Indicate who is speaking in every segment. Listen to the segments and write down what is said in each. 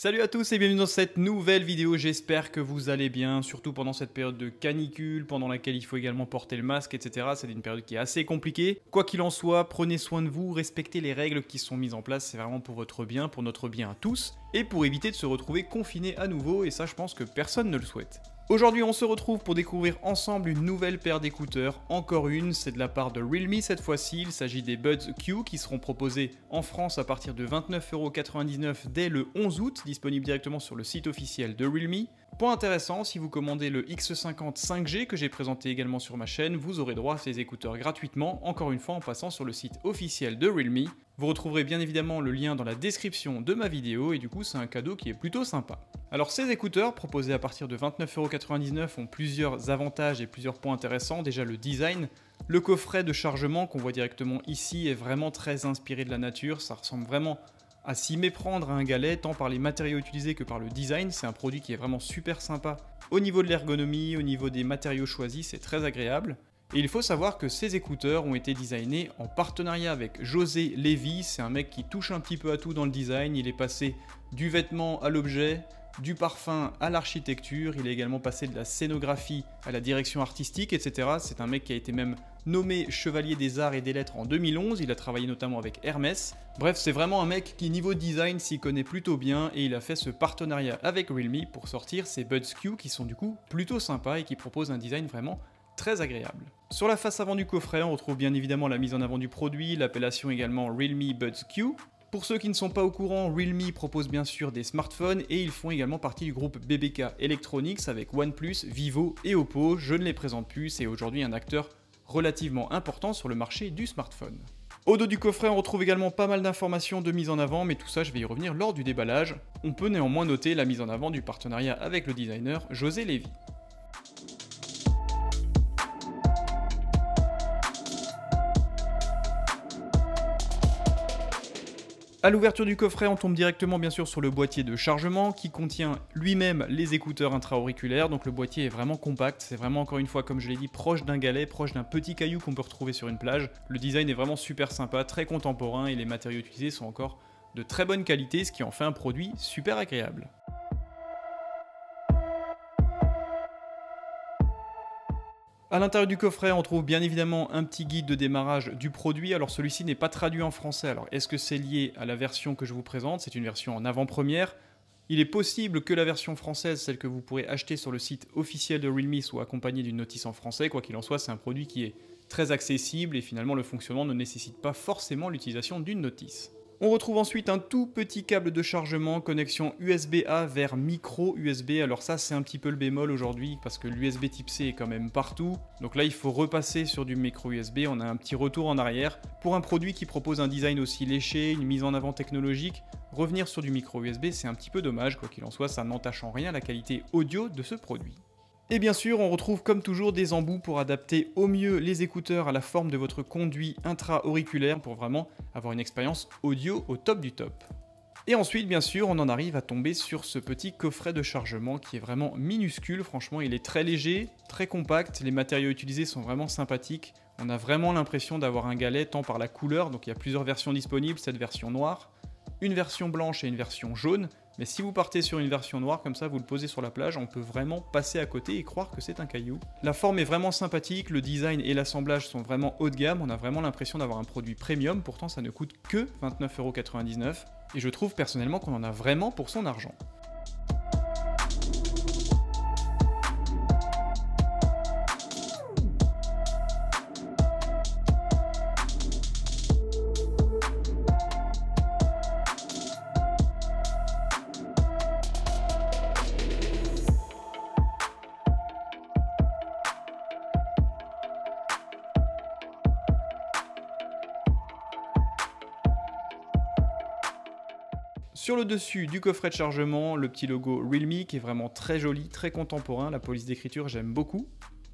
Speaker 1: Salut à tous et bienvenue dans cette nouvelle vidéo, j'espère que vous allez bien, surtout pendant cette période de canicule, pendant laquelle il faut également porter le masque, etc. C'est une période qui est assez compliquée. Quoi qu'il en soit, prenez soin de vous, respectez les règles qui sont mises en place, c'est vraiment pour votre bien, pour notre bien à tous, et pour éviter de se retrouver confiné à nouveau, et ça je pense que personne ne le souhaite. Aujourd'hui on se retrouve pour découvrir ensemble une nouvelle paire d'écouteurs, encore une, c'est de la part de Realme cette fois-ci, il s'agit des Buds Q qui seront proposés en France à partir de 29,99€ dès le 11 août, disponible directement sur le site officiel de Realme. Point intéressant, si vous commandez le X50 5G que j'ai présenté également sur ma chaîne, vous aurez droit à ces écouteurs gratuitement, encore une fois en passant sur le site officiel de Realme. Vous retrouverez bien évidemment le lien dans la description de ma vidéo et du coup c'est un cadeau qui est plutôt sympa. Alors ces écouteurs proposés à partir de 29,99€ ont plusieurs avantages et plusieurs points intéressants. Déjà le design, le coffret de chargement qu'on voit directement ici est vraiment très inspiré de la nature, ça ressemble vraiment à s'y méprendre à un galet tant par les matériaux utilisés que par le design. C'est un produit qui est vraiment super sympa au niveau de l'ergonomie, au niveau des matériaux choisis, c'est très agréable. Et il faut savoir que ces écouteurs ont été designés en partenariat avec José Lévy, c'est un mec qui touche un petit peu à tout dans le design, il est passé du vêtement à l'objet, du parfum à l'architecture, il est également passé de la scénographie à la direction artistique, etc. C'est un mec qui a été même nommé Chevalier des Arts et des Lettres en 2011, il a travaillé notamment avec Hermès. Bref, c'est vraiment un mec qui niveau design s'y connaît plutôt bien et il a fait ce partenariat avec Realme pour sortir ces Buds Q qui sont du coup plutôt sympas et qui proposent un design vraiment très agréable. Sur la face avant du coffret, on retrouve bien évidemment la mise en avant du produit, l'appellation également Realme Buds Q. Pour ceux qui ne sont pas au courant, Realme propose bien sûr des smartphones et ils font également partie du groupe BBK Electronics avec OnePlus, Vivo et Oppo. Je ne les présente plus, c'est aujourd'hui un acteur relativement important sur le marché du smartphone. Au dos du coffret, on retrouve également pas mal d'informations de mise en avant, mais tout ça je vais y revenir lors du déballage. On peut néanmoins noter la mise en avant du partenariat avec le designer José Lévy. A l'ouverture du coffret, on tombe directement bien sûr sur le boîtier de chargement qui contient lui-même les écouteurs intra-auriculaires, donc le boîtier est vraiment compact, c'est vraiment encore une fois comme je l'ai dit proche d'un galet, proche d'un petit caillou qu'on peut retrouver sur une plage. Le design est vraiment super sympa, très contemporain et les matériaux utilisés sont encore de très bonne qualité, ce qui en fait un produit super agréable. A l'intérieur du coffret, on trouve bien évidemment un petit guide de démarrage du produit. Alors celui-ci n'est pas traduit en français. Alors est-ce que c'est lié à la version que je vous présente? C'est une version en avant-première. Il est possible que la version française, celle que vous pourrez acheter sur le site officiel de Realme, soit accompagnée d'une notice en français. Quoi qu'il en soit, c'est un produit qui est très accessible et finalement le fonctionnement ne nécessite pas forcément l'utilisation d'une notice. On retrouve ensuite un tout petit câble de chargement, connexion USB-A vers micro USB. Alors ça c'est un petit peu le bémol aujourd'hui parce que l'USB type C est quand même partout. Donc là il faut repasser sur du micro USB, on a un petit retour en arrière. Pour un produit qui propose un design aussi léché, une mise en avant technologique, revenir sur du micro USB c'est un petit peu dommage, quoi qu'il en soit ça n'entache en rien la qualité audio de ce produit. Et bien sûr, on retrouve comme toujours des embouts pour adapter au mieux les écouteurs à la forme de votre conduit intra-auriculaire pour vraiment avoir une expérience audio au top du top. Et ensuite, bien sûr, on en arrive à tomber sur ce petit coffret de chargement qui est vraiment minuscule. Franchement, il est très léger, très compact, les matériaux utilisés sont vraiment sympathiques. On a vraiment l'impression d'avoir un galet tant par la couleur, donc il y a plusieurs versions disponibles, cette version noire, une version blanche et une version jaune. Mais si vous partez sur une version noire, comme ça vous le posez sur la plage, on peut vraiment passer à côté et croire que c'est un caillou. La forme est vraiment sympathique, le design et l'assemblage sont vraiment haut de gamme, on a vraiment l'impression d'avoir un produit premium, pourtant ça ne coûte que 29,99€. Et je trouve personnellement qu'on en a vraiment pour son argent. Sur le dessus du coffret de chargement, le petit logo Realme qui est vraiment très joli, très contemporain, la police d'écriture j'aime beaucoup.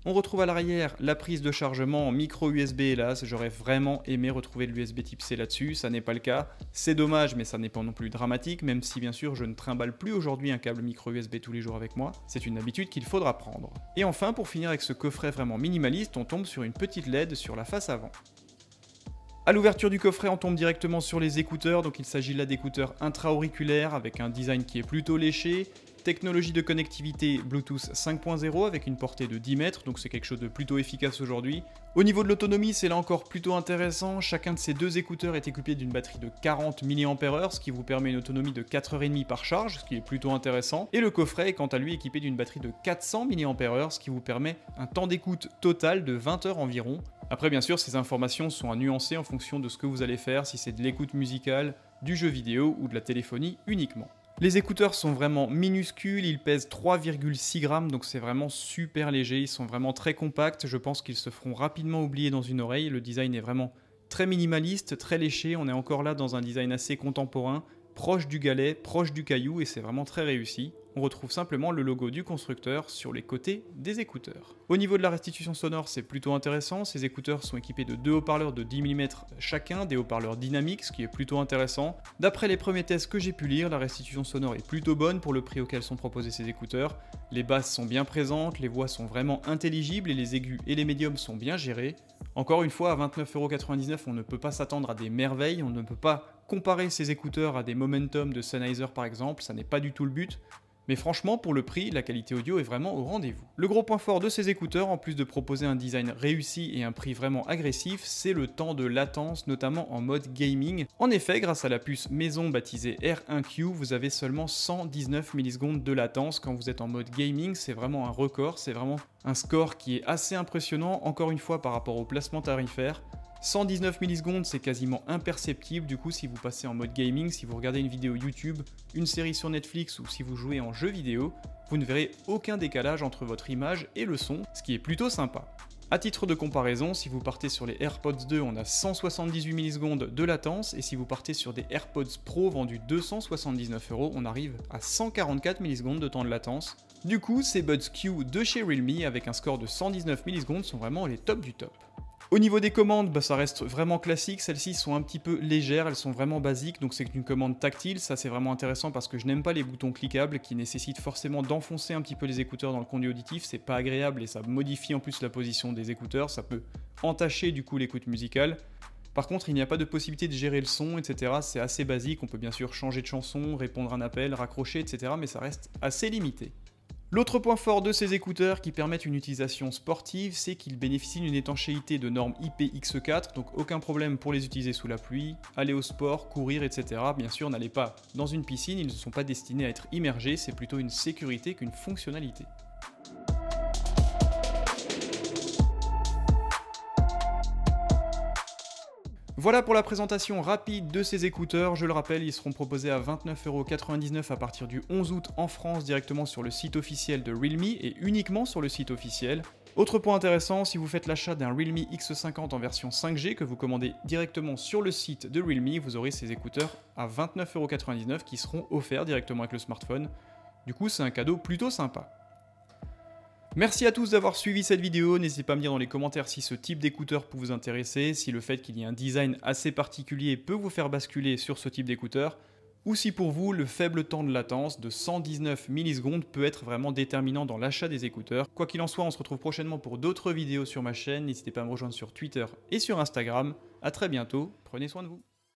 Speaker 1: On retrouve à l'arrière la prise de chargement en micro USB, hélas, j'aurais vraiment aimé retrouver de l'USB type C là-dessus, ça n'est pas le cas. C'est dommage mais ça n'est pas non plus dramatique, même si bien sûr je ne trimballe plus aujourd'hui un câble micro USB tous les jours avec moi, c'est une habitude qu'il faudra prendre. Et enfin pour finir avec ce coffret vraiment minimaliste, on tombe sur une petite LED sur la face avant. À l'ouverture du coffret, on tombe directement sur les écouteurs, donc il s'agit là d'écouteurs intra-auriculaires avec un design qui est plutôt léché. Technologie de connectivité Bluetooth 5.0 avec une portée de 10 mètres, donc c'est quelque chose de plutôt efficace aujourd'hui. Au niveau de l'autonomie, c'est là encore plutôt intéressant. Chacun de ces deux écouteurs est équipé d'une batterie de 40 mAh, ce qui vous permet une autonomie de 4h30 par charge, ce qui est plutôt intéressant. Et le coffret est quant à lui équipé d'une batterie de 400 mAh, ce qui vous permet un temps d'écoute total de 20 heures environ. Après, bien sûr, ces informations sont à nuancer en fonction de ce que vous allez faire, si c'est de l'écoute musicale, du jeu vidéo ou de la téléphonie uniquement. Les écouteurs sont vraiment minuscules, ils pèsent 3,6 grammes, donc c'est vraiment super léger, ils sont vraiment très compacts, je pense qu'ils se feront rapidement oublier dans une oreille, le design est vraiment très minimaliste, très léché, on est encore là dans un design assez contemporain, proche du galet, proche du caillou, et c'est vraiment très réussi. On retrouve simplement le logo du constructeur sur les côtés des écouteurs. Au niveau de la restitution sonore, c'est plutôt intéressant. Ces écouteurs sont équipés de deux haut-parleurs de 10 mm chacun, des haut-parleurs dynamiques, ce qui est plutôt intéressant. D'après les premiers tests que j'ai pu lire, la restitution sonore est plutôt bonne pour le prix auquel sont proposés ces écouteurs. Les basses sont bien présentes, les voix sont vraiment intelligibles et les aigus et les médiums sont bien gérés. Encore une fois, à 29,99 €, on ne peut pas s'attendre à des merveilles, on ne peut pas comparer ces écouteurs à des Momentum de Sennheiser par exemple, ça n'est pas du tout le but. Mais franchement, pour le prix, la qualité audio est vraiment au rendez-vous. Le gros point fort de ces écouteurs, en plus de proposer un design réussi et un prix vraiment agressif, c'est le temps de latence, notamment en mode gaming. En effet, grâce à la puce maison baptisée R1Q, vous avez seulement 119 millisecondes de latence quand vous êtes en mode gaming. C'est vraiment un record, c'est vraiment un score qui est assez impressionnant, encore une fois par rapport au placement tarifaire. 119 millisecondes, c'est quasiment imperceptible, du coup si vous passez en mode gaming, si vous regardez une vidéo YouTube, une série sur Netflix ou si vous jouez en jeu vidéo, vous ne verrez aucun décalage entre votre image et le son, ce qui est plutôt sympa. A titre de comparaison, si vous partez sur les AirPods 2, on a 178 millisecondes de latence, et si vous partez sur des AirPods Pro vendus 279 €, on arrive à 144 millisecondes de temps de latence. Du coup, ces Buds Q de chez Realme avec un score de 119 millisecondes sont vraiment les tops du top. Au niveau des commandes, ça reste vraiment classique, celles-ci sont un petit peu légères, elles sont vraiment basiques, donc c'est une commande tactile, ça c'est vraiment intéressant parce que je n'aime pas les boutons cliquables qui nécessitent forcément d'enfoncer un petit peu les écouteurs dans le conduit auditif, c'est pas agréable et ça modifie en plus la position des écouteurs, ça peut entacher du coup l'écoute musicale. Par contre, il n'y a pas de possibilité de gérer le son, etc. C'est assez basique, on peut bien sûr changer de chanson, répondre à un appel, raccrocher, etc. mais ça reste assez limité. L'autre point fort de ces écouteurs qui permettent une utilisation sportive, c'est qu'ils bénéficient d'une étanchéité de norme IPX4, donc aucun problème pour les utiliser sous la pluie, aller au sport, courir, etc. Bien sûr, n'allez pas dans une piscine, ils ne sont pas destinés à être immergés, c'est plutôt une sécurité qu'une fonctionnalité. Voilà pour la présentation rapide de ces écouteurs, je le rappelle, ils seront proposés à 29,99 € à partir du 11 août en France directement sur le site officiel de Realme et uniquement sur le site officiel. Autre point intéressant, si vous faites l'achat d'un Realme X50 en version 5G que vous commandez directement sur le site de Realme, vous aurez ces écouteurs à 29,99 € qui seront offerts directement avec le smartphone. Du coup, c'est un cadeau plutôt sympa. Merci à tous d'avoir suivi cette vidéo, n'hésitez pas à me dire dans les commentaires si ce type d'écouteur peut vous intéresser, si le fait qu'il y ait un design assez particulier peut vous faire basculer sur ce type d'écouteur, ou si pour vous le faible temps de latence de 119 millisecondes peut être vraiment déterminant dans l'achat des écouteurs. Quoi qu'il en soit, on se retrouve prochainement pour d'autres vidéos sur ma chaîne, n'hésitez pas à me rejoindre sur Twitter et sur Instagram. A très bientôt, prenez soin de vous.